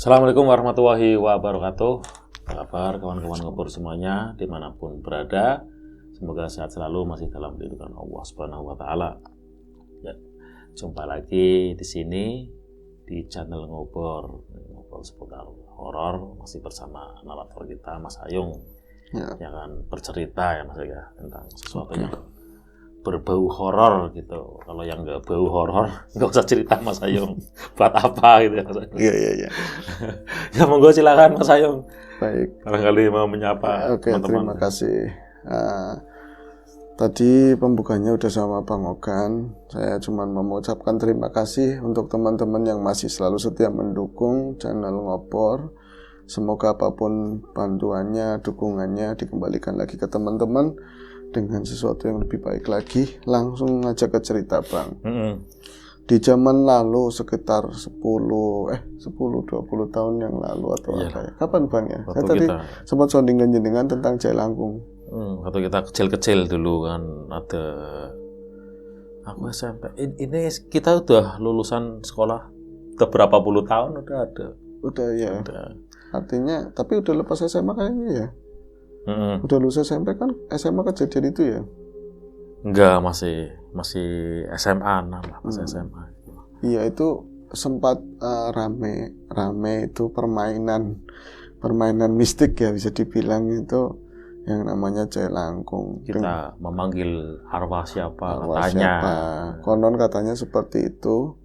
Assalamualaikum warahmatullahi wabarakatuh. Apa kabar kawan-kawan ngobor semuanya dimanapun berada? Semoga sehat selalu, masih dalam lindungan Allah Subhanahu wa Ta'ala. Ya, jumpa lagi di sini di channel ngobor seputar horor, masih bersama narator kita Mas Ayung yang akan bercerita tentang sesuatu yang berbau horor gitu. Kalau yang nggak bau horor nggak usah cerita Mas Ayung. Buat apa gitu ya Mas Ayung? Iya. Ya monggo silakan Mas Ayung. Baik. Barangkali mau menyapa Oke, teman-teman. terima kasih. Tadi pembukanya udah sama Bang Ogan. Saya cuma mengucapkan terima kasih untuk teman-teman yang masih selalu setia mendukung channel Ngobor. Semoga apapun bantuannya, dukungannya dikembalikan lagi ke teman-teman dengan sesuatu yang lebih baik lagi. Langsung aja ke cerita Bang. Di zaman lalu sekitar 10-20 tahun yang lalu atau apa ya? Kapan Bang ya? Saya tadi sempat soundingan jenengan tentang Jailangkung. Waktu kita kecil-kecil dulu kan ada aku SMP. Ini kita udah lulusan sekolah udah berapa puluh tahun udah ada. Udah ya. Artinya tapi udah lepas SMA kayaknya ya. Udah lulus SMP kan SMA kejadian itu ya? Enggak, masih SMA masih SMA. Iya, itu sempat rame itu permainan mistik ya, bisa dibilang itu yang namanya Jailangkung. Kita memanggil arwah siapa katanya. Konon katanya seperti itu.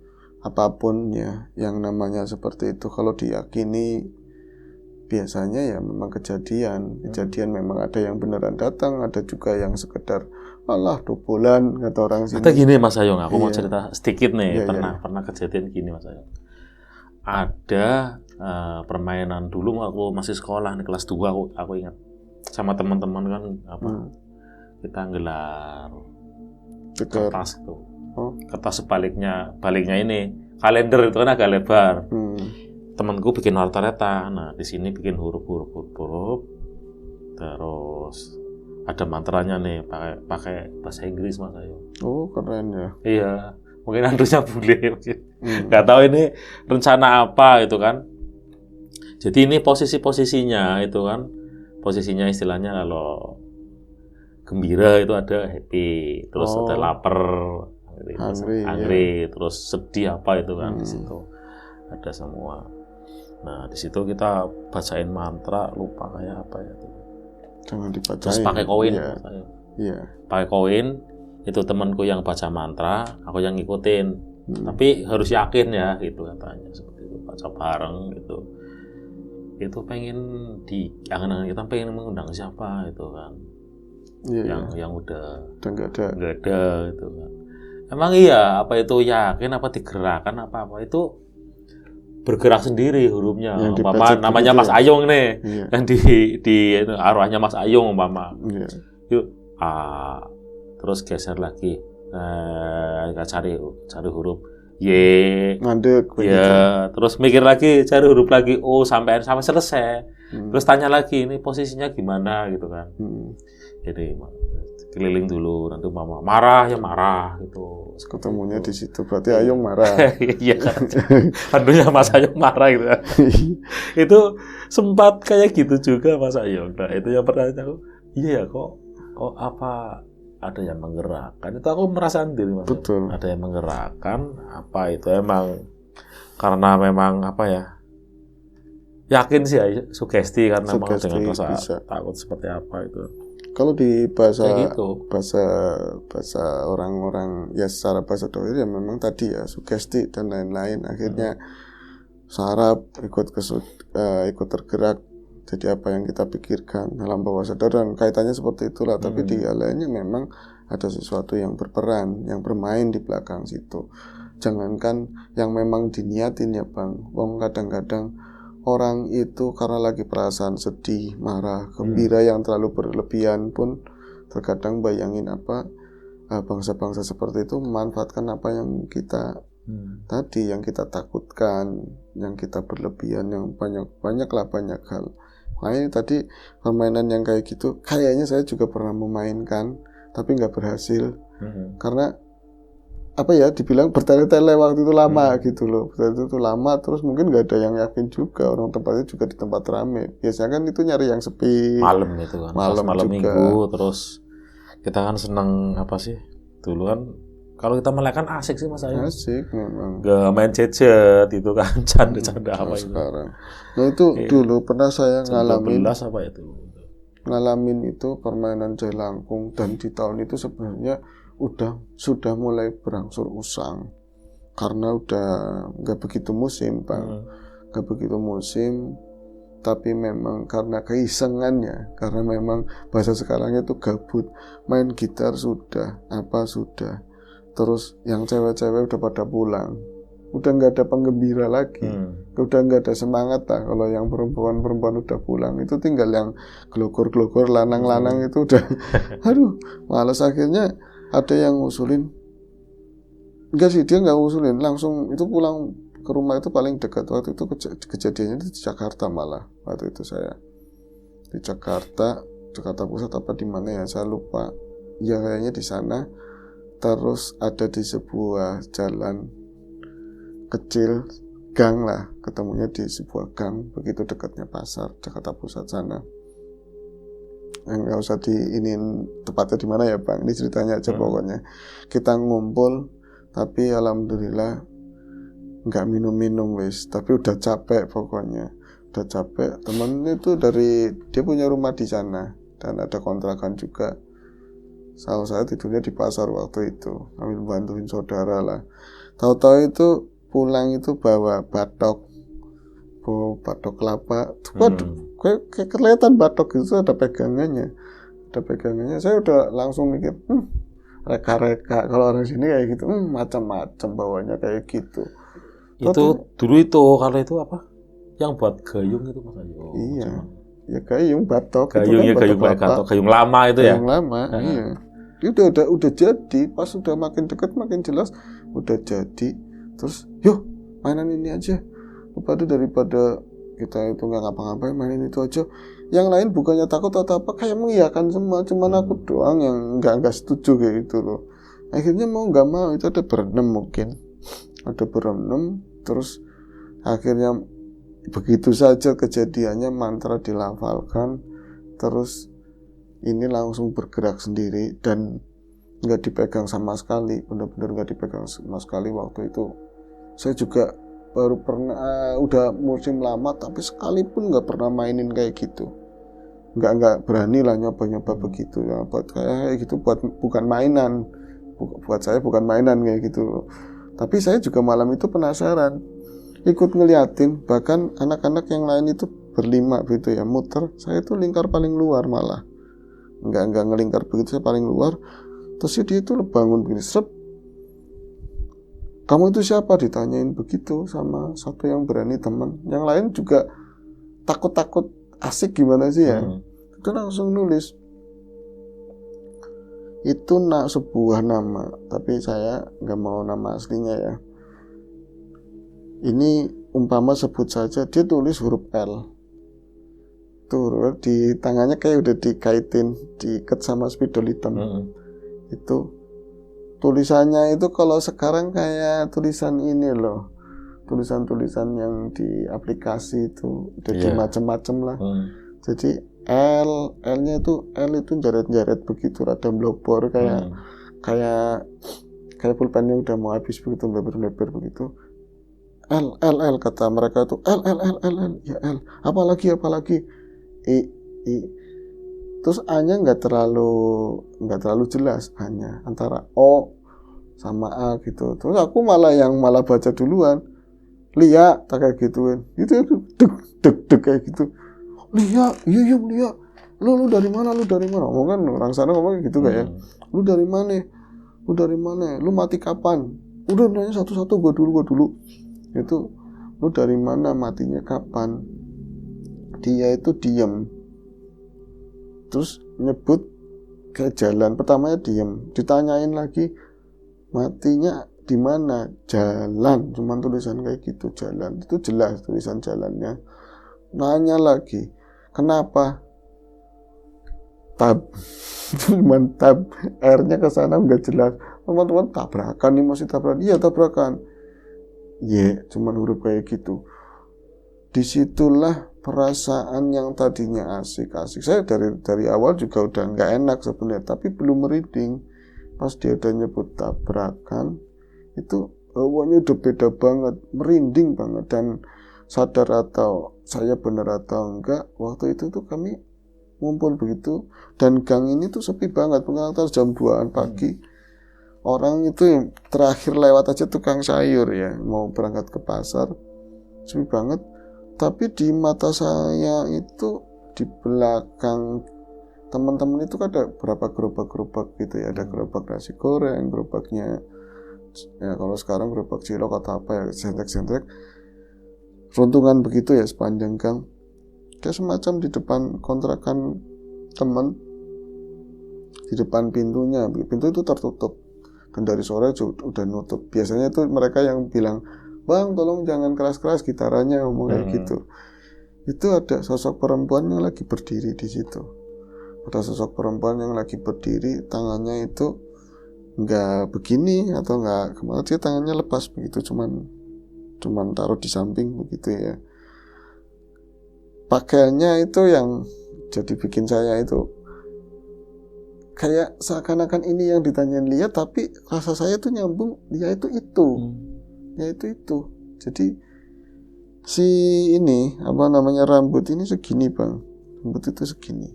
Apapun ya yang namanya seperti itu kalau diyakini biasanya ya memang kejadian memang ada yang beneran datang, ada juga yang sekedar alah dobolan kata orang sini. Ada gini Mas Ayung, aku mau cerita sedikit nih. Pernah kejadian gini Mas Ayung. Ada permainan dulu aku masih sekolah nih kelas 2 aku ingat. Sama teman-teman kan kita gelar kertas tuh. Kertas baliknya ini kalender itu kan agak lebar. Temanku bikin warta-reta, nah di sini bikin huruf, terus ada mantranya nih pakai bahasa Inggris Mas Ayu. Oh keren ya. Iya, mungkin Andrusnya bule, nggak tahu ini rencana apa itu kan. Jadi ini posisinya itu kan, posisinya istilahnya kalau gembira itu ada happy, terus ada lapar, hungry, terus sedih apa itu kan di situ ada semua. Nah, di situ kita bacain mantra, lupa kayak apa ya. Jangan dibacain. Terus pakai koin. Iya. Pakai koin, itu temanku yang baca mantra, aku yang ngikutin. Tapi harus yakin ya, gitu katanya. Seperti itu, baca bareng gitu. Itu pengen angan-angan kita pengen mengundang siapa itu kan. Yang udah nggak ada gitu kan. Emang iya, apa itu yakin apa digerakkan apa itu bergerak sendiri hurufnya. Namanya Mas Ayung nih. Yang di arwahnya Mas Ayung umpama. Yuk terus geser lagi. Cari huruf Y. Ngadek ya, terus mikir lagi, cari huruf lagi O sampai selesai. Terus tanya lagi ini posisinya gimana gitu kan. Jadi keliling dulu, nanti mama marah gitu. Ketemunya di situ, berarti Ayung marah. Iya kan. Aduhnya Mas Ayung marah gitu. Itu sempat kayak gitu juga Mas Ayung. Nah, itu yang pertanyaan aku, iya ya kok apa ada yang menggerakkan. Itu aku merasa sendiri Mas. Betul. Ada yang menggerakkan, apa itu emang karena memang apa ya? Yakin sih sugesti karena memang dengan rasa takut seperti apa itu. Kalau di bahasa gitu. orang-orang ya secara bahasa doa ya memang tadi ya sugesti dan lain-lain akhirnya saraf ikut tergerak jadi apa yang kita pikirkan dalam bawah sadar dan kaitannya seperti itulah tapi di lainnya memang ada sesuatu yang berperan yang bermain di belakang situ. Jangankan yang memang diniatin ya Bang, kadang-kadang orang itu karena lagi perasaan sedih, marah, gembira yang terlalu berlebihan pun terkadang bayangin bangsa-bangsa seperti itu memanfaatkan apa yang kita tadi yang kita takutkan, yang kita berlebihan, yang banyak hal. Makanya tadi permainan yang kayak gitu kayaknya saya juga pernah memainkan tapi nggak berhasil karena apa ya, dibilang bertele-tele waktu itu lama gitu loh. Bertele itu lama, terus mungkin nggak ada yang yakin juga, orang tempatnya juga di tempat rame. Biasanya kan itu nyari yang sepi. Malam itu kan, Malam pas malam juga. minggu, terus kita kan seneng apa sih? Dulu kan kalau kita melek kan asik sih Mas Ayu. Asik memang. Gak main gadget itu kan, canda-canda apa itu. Sekarang. Nah itu dulu pernah saya ngalamin. 12 apa itu? Ngalamin itu permainan jelangkung, dan di tahun itu sebenarnya sudah mulai berangsur usang karena udah nggak begitu musim Bang, nggak begitu musim, tapi memang karena keisengannya, karena memang bahasa sekarangnya itu gabut, main gitar sudah, apa sudah, terus yang cewek-cewek udah pada pulang, udah nggak ada penggembira lagi, udah nggak ada semangat lah. Kalau yang perempuan udah pulang, itu tinggal yang glogor-glogor, lanang-lanang itu udah aduh malas. Akhirnya ada yang ngusulin, enggak sih, dia nggak ngusulin, langsung itu pulang ke rumah. Itu paling dekat waktu itu, kejadiannya itu di Jakarta, malah waktu itu saya di Jakarta Pusat apa di mana ya saya lupa, ya kayaknya di sana. Terus ada di sebuah jalan kecil, gang lah, ketemunya di sebuah gang, begitu dekatnya pasar Jakarta Pusat sana. Nggak usah diinin tepatnya di mana ya Bang, ini ceritanya aja. Pokoknya kita ngumpul, tapi alhamdulillah nggak minum wis, tapi udah capek, pokoknya udah capek. Temennya itu dia punya rumah di sana dan ada kontrakan juga. Saya tidurnya di pasar waktu itu, ambil bantuin saudara lah. Tahu-tahu itu pulang itu bawa batok kelapa. Waduh, kayak kelihatan batok itu ada pegangannya. Saya udah langsung mikir, reka-reka, kalau orang sini kayak gitu, macam-macam bawanya kayak gitu. Itu dulu itu, kalau itu apa? Yang buat gayung itu Mas Ayu. Iya. Ya gayung batok. Gayungnya itu kan gayung lama itu ya. Gayung lama, iya. Itu udah jadi, pas udah makin dekat makin jelas udah jadi. Terus, yuk mainan ini aja. Daripada kita itu nggak ngapa-ngapain, mainin itu aja. Yang lain bukannya takut atau apa, kayak mengiyakan semua. Cuman aku doang yang nggak setuju kayak gitu loh. Akhirnya mau nggak mau, itu ada berenam mungkin. Ada berenam, terus akhirnya begitu saja kejadiannya, mantra dilafalkan, terus ini langsung bergerak sendiri dan nggak dipegang sama sekali, benar-benar nggak dipegang sama sekali. Waktu itu saya juga baru pernah, udah musim lama, tapi sekalipun nggak pernah mainin kayak gitu, nggak berani lah nyoba-nyoba begitu ya. Buat kayak gitu, bukan mainan, buat saya bukan mainan kayak gitu. Tapi saya juga malam itu penasaran, ikut ngeliatin, bahkan anak-anak yang lain itu berlima gitu ya, muter. Saya itu lingkar paling luar, malah nggak ngelingkar begitu, saya paling luar. Terus dia itu bangun begini, srep, kamu itu siapa, ditanyain begitu sama satu yang berani teman. Yang lain juga takut-takut, asik gimana sih ya. Itu langsung nulis itu sebuah nama, tapi saya nggak mau nama aslinya ya. Ini umpama sebut saja, dia tulis huruf L. Tuh di tangannya kayak udah dikaitin, diikat sama spidol hitam. Itu tulisannya itu kalau sekarang kayak tulisan ini loh, tulisan-tulisan yang di aplikasi itu udah di macam-macam lah. Jadi L-nya itu jaret-jaret begitu, rada blobor, kayak pulpen yang udah mau habis begitu, lebar-lebar begitu. L kata mereka itu, L ya L, apalagi I. Terus A-nya nggak terlalu jelas, hanya antara O sama A gitu. Terus aku malah baca duluan, Lia, tak kayak gituin, itu deg kayak gitu. Lia, iya Lia, lu dari mana? Ngomong kan orang sana ngomong gitu kayak, lu dari mana? Lu mati kapan? Udah nanya satu-satu, gua dulu. Itu lu dari mana, matinya kapan? Dia itu diem, terus nyebut ke jalan. Pertamanya diem, ditanyain lagi matinya di mana, jalan, cuman tulisan kayak gitu, jalan. Itu jelas tulisan jalannya. Nanya lagi, kenapa? Tab, cuman tab, R-nya ke sana nggak jelas. teman-teman tabrakan nih, masih tabrakan. Iya tabrakan. Cuman huruf kayak gitu. Disitulah perasaan yang tadinya asik-asik. Saya dari awal juga udah nggak enak sebenarnya, tapi belum merinding. Pas dia udah nyebut tabrakan, itu awalnya udah beda banget, merinding banget. Dan sadar atau saya benar atau enggak, waktu itu tuh kami ngumpul begitu, dan gang ini tuh sepi banget, mungkin jam 2-an pagi. Orang itu yang terakhir lewat aja tukang sayur ya, mau berangkat ke pasar, sepi banget. Tapi di mata saya itu, di belakang teman-teman itu kan ada berapa gerobak-gerobak gitu ya, ada gerobak nasi goreng, gerobaknya ya kalau sekarang gerobak cilok atau apa ya, sentrek-sentrek, runtungan begitu ya sepanjang gang. Kayak semacam di depan kontrakan teman, di depan pintunya, pintu itu tertutup dan dari sore udah nutup. Biasanya itu mereka yang bilang, "Bang, tolong jangan keras-keras gitarannya," ngomong kayak gitu. Itu ada sosok perempuan yang lagi berdiri di situ. Ada sosok perempuan yang lagi berdiri, tangannya itu nggak begini atau nggak kemana, dia tangannya lepas begitu, cuman taruh di samping begitu ya. Pakaiannya itu yang jadi bikin saya itu kayak seakan-akan ini yang ditanyain Lia, tapi rasa saya tuh nyambung, dia itu. Ya itu. Jadi si ini rambut ini segini bang, rambut itu segini,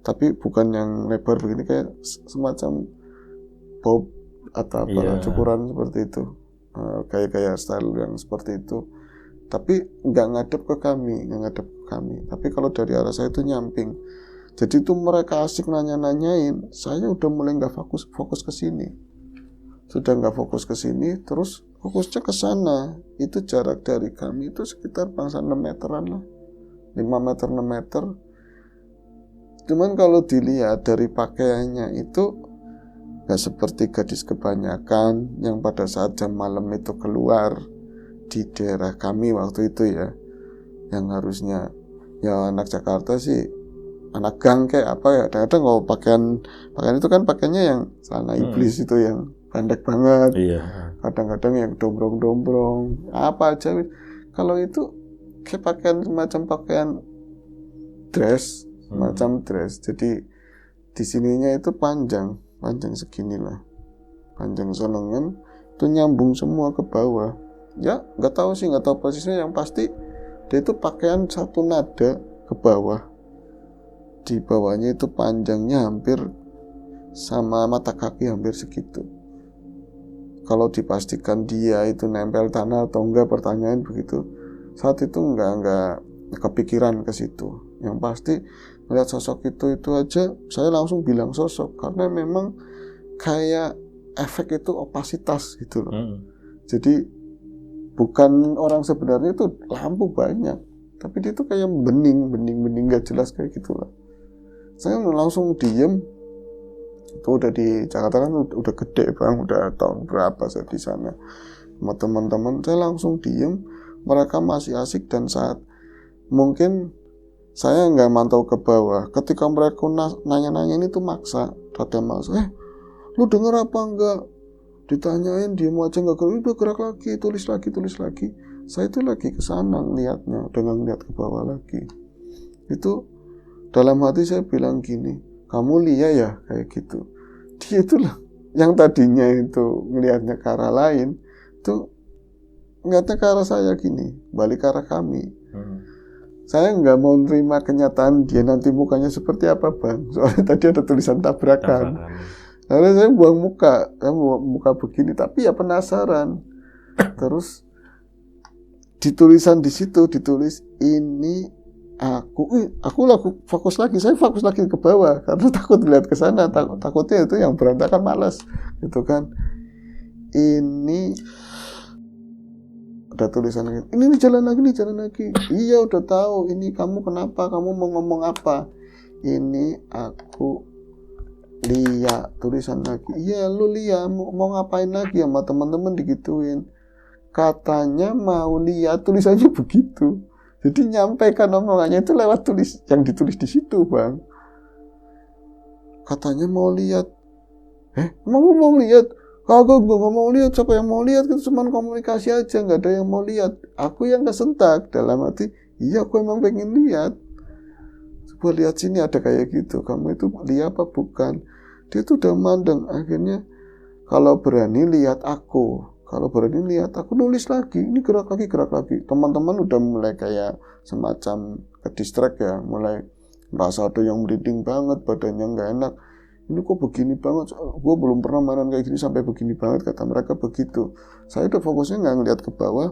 tapi bukan yang lebar begini, kayak semacam bob atau apa, cukuran seperti itu, kayak style yang seperti itu, tapi nggak ngadep ke kami. Tapi kalau dari arah saya itu nyamping. Jadi itu mereka asik nanya-nanyain, saya udah mulai nggak fokus ke sini. Sudah nggak fokus ke sini, terus fokusnya ke sana. Itu jarak dari kami itu sekitar bangsa 6 meteran lah. 5 meter, 6 meter. Cuman kalau dilihat dari pakaiannya itu nggak seperti gadis kebanyakan yang pada saat jam malam itu keluar di daerah kami waktu itu ya. Yang harusnya ya anak Jakarta sih, anak gang kayak apa ya, kadang-kadang kalau pakaian itu kan pakaiannya yang celana iblis itu yang pendek banget. Kadang-kadang yang dombrong apa aja. Kalau itu kayak pakaian dress, semacam dress. Jadi di sininya itu panjang segini lah, panjang sonongan itu nyambung semua ke bawah. Ya nggak tahu persisnya, yang pasti dia itu pakaian satu nada ke bawah. Di bawahnya itu panjangnya hampir sama mata kaki, hampir segitu. Kalau dipastikan dia itu nempel tanah atau enggak, pertanyaan begitu, saat itu enggak kepikiran ke situ. Yang pasti melihat sosok itu aja saya langsung bilang sosok, karena memang kayak efek itu opasitas gitu loh. Jadi bukan orang sebenarnya, itu lampu banyak, tapi dia itu kayak bening nggak jelas kayak gitulah. Saya langsung diem. Itu udah di Jakarta kan udah gede bang, udah tahun berapa saya di sana sama teman-teman. Saya langsung diem, mereka masih asik, dan saat mungkin saya nggak mantau ke bawah. Ketika mereka nanya-nanya itu maksa, lu denger apa enggak? Ditanyain diem aja nggak gerak, udah gerak lagi, tulis lagi. Saya itu lagi ke sana ngeliatnya, udah nggak ngeliat ke bawah lagi. Itu dalam hati saya bilang gini, kamu Lia ya, kayak gitu. Dia itulah yang tadinya itu ngelihatnya ke arah lain, tuh ngeliatnya ke arah saya gini, balik ke arah kami. Saya nggak mau nerima kenyataan dia nanti mukanya seperti apa bang, soalnya tadi ada tulisan tabrakan. Lalu saya buang muka begini, tapi ya penasaran. Terus di tulisan di situ ditulis ini. Aku fokus lagi ke bawah karena takut lihat ke sana, takutnya itu yang berantakan malas gitu kan. Ini ada tulisan ini jalan lagi. Iya udah tahu, ini kamu kenapa, kamu mau ngomong apa? Ini aku Lia, tulisan lagi. Iya lu Lia, mau ngapain lagi sama teman-teman digituin. Katanya mau lihat, tulisannya begitu. Jadi nyampaikan omongannya itu lewat yang ditulis di situ bang. Katanya mau lihat. Emang mau lihat? Aku nggak mau lihat, siapa yang mau lihat, kita cuma komunikasi aja, nggak ada yang mau lihat. Aku yang kesentak, dalam hati, iya aku emang pengen lihat. Coba lihat sini ada kayak gitu, kamu itu lihat apa bukan? Dia tuh udah mandang, akhirnya kalau berani lihat aku, nulis lagi, ini gerak lagi. Teman-teman udah mulai kayak semacam ke distract ya, mulai merasa ada yang merinding banget, badannya nggak enak. Ini kok begini banget, gue belum pernah mainan kayak gini sampai begini banget, kata mereka begitu. Saya udah fokusnya nggak ngeliat ke bawah,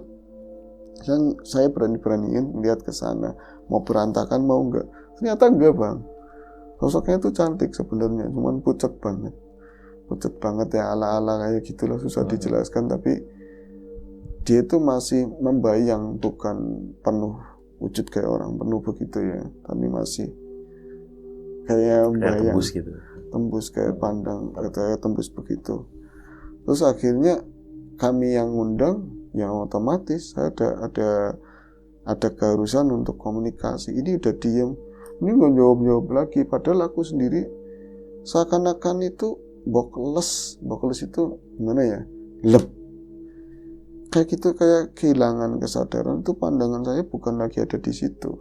saya berani-beraniin ngeliat ke sana, mau berantakan mau nggak. Ternyata enggak bang, sosoknya itu cantik sebenarnya, cuman pucet banget ya, ala-ala kayak gitulah, susah dijelaskan, tapi dia itu masih membayang, bukan penuh wujud kayak orang penuh begitu ya, tapi masih kayak bayang, tembus kayak pandang, kayak tembus begitu. Terus akhirnya kami yang ngundang, yang otomatis ada keharusan untuk komunikasi. Ini udah diem, ini nggak jawab lagi, padahal aku sendiri seakan-akan itu bokles itu gimana ya, kayak gitu, kayak kehilangan kesadaran. Itu pandangan saya bukan lagi ada di situ.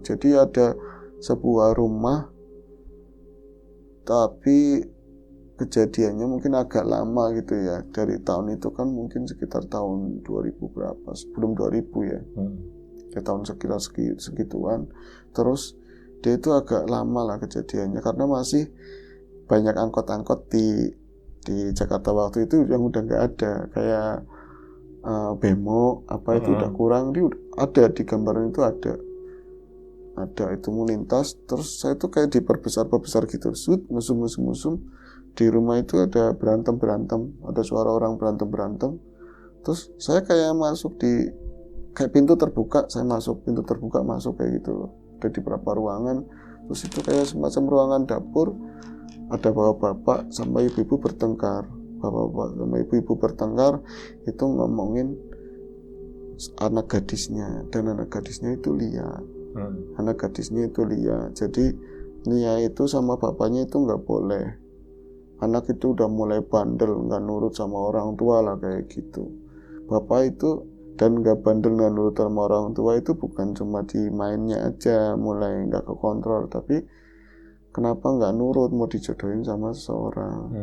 Jadi ada sebuah rumah, tapi kejadiannya mungkin agak lama gitu ya, dari tahun itu kan mungkin sekitar tahun 2000 berapa, sebelum 2000 ya, ya tahun sekitar segituan. Terus dia itu agak lama lah kejadiannya, karena masih banyak angkot-angkot di Jakarta waktu itu yang udah nggak ada, kayak bemo apa itu udah kurang. Dia ada di gambaran itu, ada itu melintas. Terus saya tuh kayak diperbesar gitu, musum. Di rumah itu ada berantem, ada suara orang berantem. Terus saya kayak masuk kayak pintu terbuka, masuk kayak gitu loh. Ada di beberapa ruangan. Terus itu kayak semacam ruangan dapur, ada bapak-bapak sama ibu-ibu bertengkar. Itu ngomongin anak gadisnya, dan anak gadisnya itu lihat. Jadi Nia itu sama bapaknya itu nggak boleh. Anak itu udah mulai bandel, nggak nurut sama orang tua lah kayak gitu. Bapak itu dan nggak bandel, nggak nurut sama orang tua itu bukan cuma di mainnya aja mulai nggak kekontrol, tapi kenapa nggak nurut, mau dijodohin sama seseorang.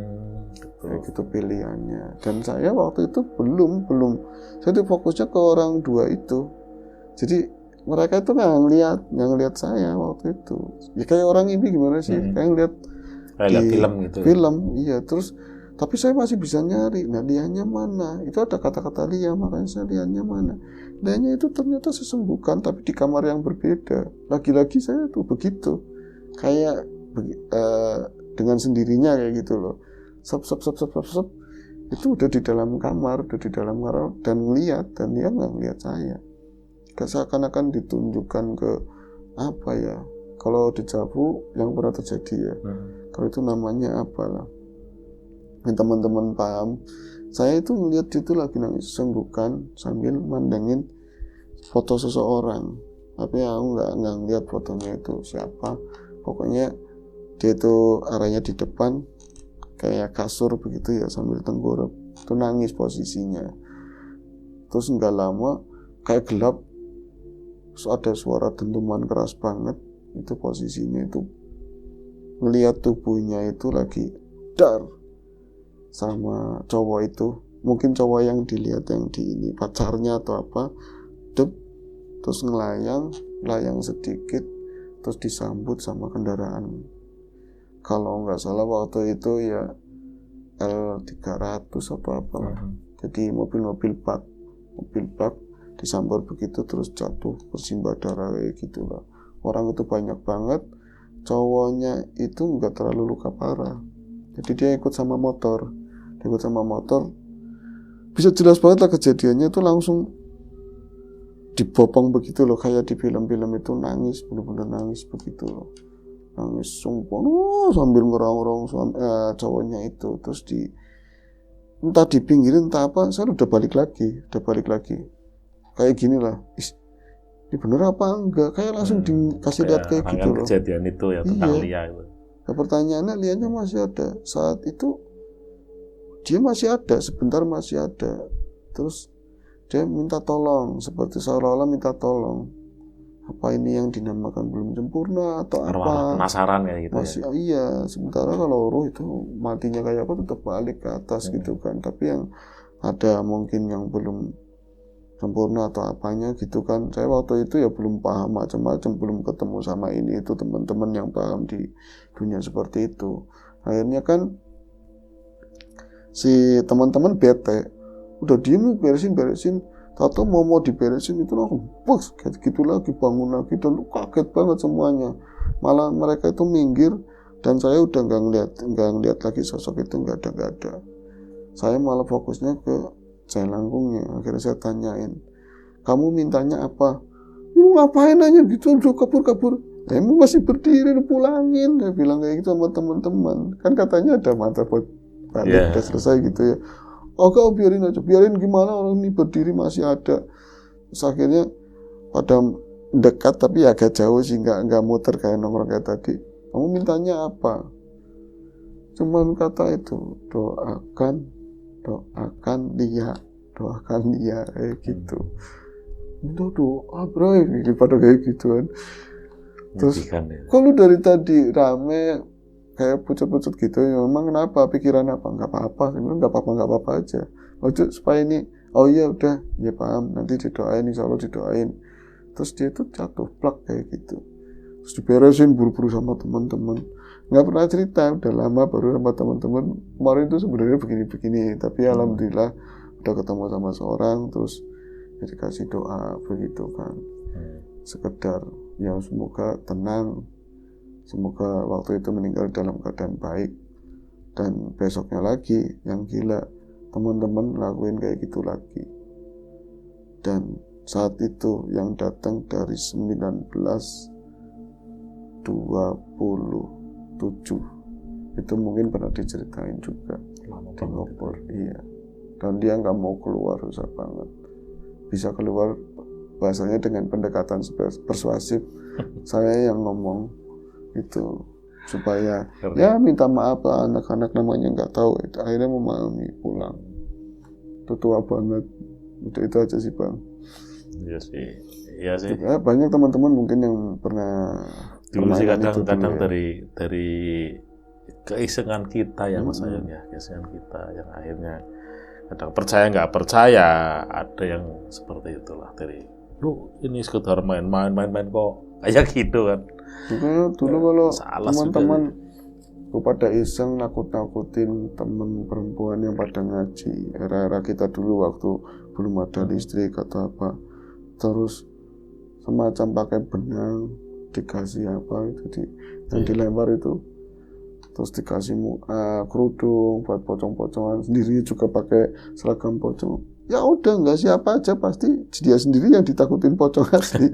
Kayak gitu pilihannya. Dan saya waktu itu belum saya tuh fokusnya ke orang dua itu. Jadi mereka itu nggak ngelihat saya waktu itu. Ya kayak orang ini gimana sih, kayak ngelihat film gitu. Iya. Terus tapi saya masih bisa nyari. Nah, liannya mana? Itu ada kata-kata Lia, makanya saya liannya mana. Liannya itu ternyata sesembuhkan, tapi di kamar yang berbeda. Lagi-lagi saya tuh begitu, kayak dengan sendirinya kayak gitu loh. Sop. Itu udah di dalam kamar, dan ngeliat, dan dia nggak ngeliat saya. Seakan-akan ditunjukkan ke apa ya? Kalau di Javu yang pernah terjadi ya. Kalau itu namanya apalah. Dan teman-teman paham. Saya itu ngeliat itu lagi nangis senggukan sambil mandangin foto seseorang. Tapi aku nggak ngeliat fotonya itu siapa. Pokoknya dia itu arahnya di depan kayak kasur begitu ya, sambil tengkurap. Itu nangis posisinya. Terus nggak lama kayak gelap. Terus ada suara dentuman keras banget. Itu posisinya itu ngelihat tubuhnya itu lagi dar sama cowok itu, mungkin cowok yang dilihat yang di ini pacarnya atau apa, terus ngelayang sedikit, terus disambut sama kendaraan. Kalau nggak salah waktu itu ya L300 apa. Jadi mobil bak disambut begitu, terus jatuh bersimbah darah kayak gitulah. Orang itu banyak banget. Cowoknya itu nggak terlalu luka parah, jadi dia ikut sama motor. Bisa jelas banget lah kejadiannya itu, langsung dibopong begitu loh, kayak di film-film itu, nangis, bener-bener nangis begitu loh, nangis sumpah sambil ngerong-rong cowoknya itu. Terus entah di pinggirin entah apa, saya udah balik lagi kayak gini lah, ini bener apa enggak, kayak langsung dikasih lihat kayak gitu loh. Kejadian itu ya tentang Lia itu. Nah, pertanyaannya, Lianya masih ada saat itu, dia masih ada, sebentar masih ada. Terus dia minta tolong, seperti seolah-olah minta tolong. Apa ini yang dinamakan belum sempurna atau Arwah apa? penasaran kayak gitu Masih ya. iya, sementara kalau ruh itu matinya kayak apa tetap balik ke atas gitu kan. Tapi yang ada mungkin yang belum sempurna atau apanya gitu kan. Saya waktu itu ya belum paham macam-macam, belum ketemu sama ini itu teman-teman yang paham di dunia seperti itu. Akhirnya kan si teman-teman bete, udah diem beresin, tahu mau diberesin itu langsung bus kayak gitu lagi, bangun lagi, dan kaget banget semuanya. Malah mereka itu minggir dan saya udah nggak ngeliat lagi sosok itu, nggak ada. Saya malah fokusnya ke Jaya Langkungnya. Akhirnya saya tanyain, kamu mintanya apa? Lu ngapain aja gitu, udah kabur. Kamu masih berdiri, lu pulangin. Dia bilang kayak gitu sama teman-teman. Kan katanya ada mata buat balik, udah selesai gitu ya. Kau biarin aja, biarin gimana orang ini berdiri masih ada. Terus akhirnya pada dekat tapi agak jauh sih, nggak muter kayak nongkrong kayak tadi. Kamu mintanya apa? Cuman kata itu, doakan dia kayak gitu. Minta doa bro, pada kayak gituan. Terus kalau dari tadi rame kayak pucet-pucet gitu, ya memang kenapa, pikiran apa? Nggak apa-apa aja. Maksud supaya ini, oh iya udah, ya paham, nanti didoain, insya Allah didoain. Terus dia tuh jatuh plak kayak gitu. Terus diberesin buru-buru sama teman-teman. Nggak pernah cerita, udah lama baru sama teman-teman. Kemarin itu sebenarnya begini-begini, tapi alhamdulillah udah ketemu sama seorang, terus dikasih doa begitu kan. Sekedar ya semoga tenang. Semoga waktu itu meninggal dalam keadaan baik. Dan besoknya lagi yang gila, teman-teman lakuin kayak gitu lagi. Dan saat itu yang datang dari 1927 itu mungkin pernah diceritain juga di Bogor. Iya. Dan dia nggak mau keluar, susah banget. Bisa keluar bahasanya dengan pendekatan persuasif. Saya yang ngomong itu supaya ya minta maaf lah, anak-anak namanya nggak tahu, akhirnya memahami, pulang. Itu tua banget. Udah itu aja sih bang. Iya sih. Ya, banyak teman-teman mungkin yang pernah dulu sih kadang-kadang dari keisengan kita ya Mas Ayun ya, keisengan kita yang akhirnya kadang percaya nggak percaya, ada yang seperti itulah, dari lu ini sekedar main kok kayak gitu kan. Dulu kalau teman-teman pada iseng nakut-nakutin temen perempuan yang pada ngaji, era-era kita dulu waktu belum ada listrik atau apa, terus semacam pakai benang dikasih apa itu yang dilempar itu, terus dikasih kerudung buat pocong-pocongan, sendiri juga pakai seragam pocong. Ya udah, nggak siapa aja, pasti dia sendiri yang ditakutin pocong asli.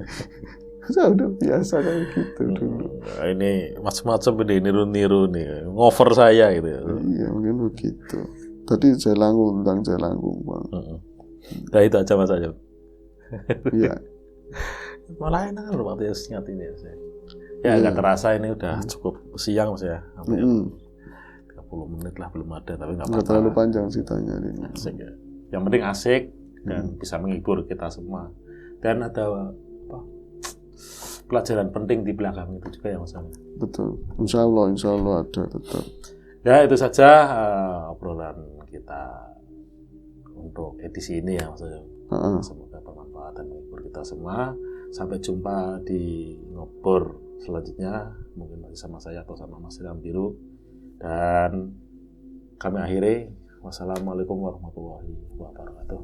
Saya udah biasa kayak gitu dulu. Ini macam-macam ini niru-niru nih, ngover saya gitu. Iya mungkin begitu. Tadi Jaya Langkung, tentang Jaya Langkung bang. Nah itu aja Mas Ayun. Iya. Malah enak kan waktu yang singkat ini ya. Ya nggak terasa ini udah cukup siang Mas ya. 30 menit lah belum ada, tapi nggak apa-apa. Nggak terlalu panjang ceritanya ini. Asik ya. Yang penting asik dan bisa menghibur kita semua. Dan ada pelajaran penting di belakang itu juga ya Mas Ayun. Betul. Insya Allah ada tetap. Ya itu saja obrolan kita untuk edisi ini ya Mas Ayun. Semoga bermanfaat dan menghibur kita semua. Sampai jumpa di ngobrol selanjutnya, mungkin masih sama saya atau sama Mas Ilham Biru. Dan kami akhiri. Wassalamualaikum warahmatullahi wabarakatuh.